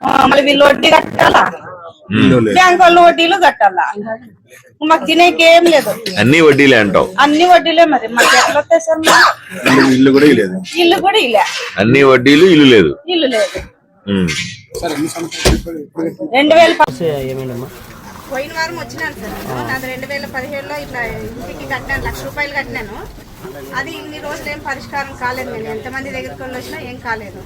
మళ్ళీ వీళ్ళు వడ్డీ కట్టాలా, బ్యాంక్ వాళ్ళు వడ్డీలు కట్టాలా, మాకు తినేకి ఏం లేదు. అన్ని వడ్డీలే అంటావు? అన్ని వడ్డీలే. మరి మాకు ఎట్లా వస్తాయి సార్? ఇల్లు కూడా ఇల్లు ఇలే. అన్ని వడ్డీలు, ఇల్లు లేదు. 2000 పోయిన వారం వచ్చినాను సార్. నాది 2017లో ఇట్లా ఇంటికి కట్టాను, ₹1,00,000 కట్టినాను. అది ఇన్ని రోజులు ఏం పరిష్కారం కాలేదు. నేను ఎంతమంది దగ్గరికి వచ్చినా ఏం కాలేదు.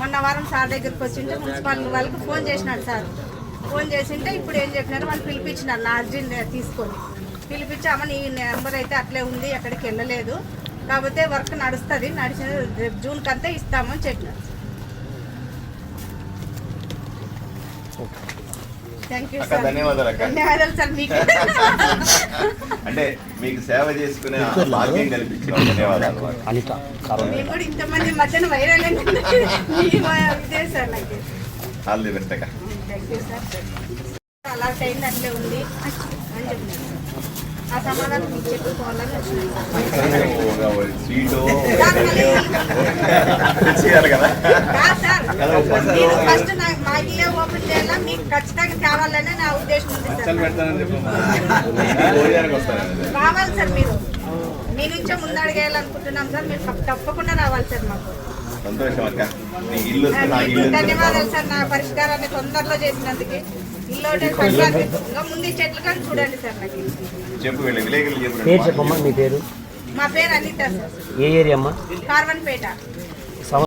మొన్న వారం సార్ దగ్గరికి వచ్చింటే మున్సిపల్ వాళ్ళకి ఫోన్ చేసినాడు సార్. ఫోన్ చేసింటే ఇప్పుడు ఏం చెప్పినారు, వాళ్ళు పిలిపించినారు నా అర్జీ తీసుకొని. పిలిపించామా, నీ నెంబర్ అయితే అట్లే ఉంది, ఎక్కడికి వెళ్ళలేదు, కాకపోతే వర్క్ నడుస్తుంది, నడిచిన జూన్కి అంతా ఇస్తామని చెప్పినారు. ధన్యవాదాలు సార్. మీకు అంటే మీకు సేవ చేసుకునే భాగ్యం కల్పించిన ధన్యవాదాలు. మేము కూడా ఇంతమంది మధ్యన వైరల్ ఇదే సార్. నాకు ఆల్ ది బెస్ట్. అలా టైం అట్లే ఉంది అని చెప్పినారు. ఆ సమాధానం మీకు చెప్పుకోవాలని వచ్చినాను. ఫస్ట్ మా ఇల్లే ఓపెన్ చేయాలా, మీకు ఖచ్చితంగా కావాలనే నా ఉద్దేశం ఉంది సార్. రావాలి సార్, మీరు మీ నుంచే ముందడిగేయాలనుకుంటున్నాం సార్. మీరు తప్పకుండా రావాలి సార్. మాకు ధన్యవాదాలు సార్. నా పరిష్కారాన్ని తొందరలో చేసినందుకు. ఇల్లు ఇంకా ముందు చెట్లు కానీ చూడండి సార్. నాకు పేరు చెప్పమ్మా. మీ పేరు? మా పేరు అనిత సార్. ఏ ఏరియా అమ్మా? కార్వన్పేట.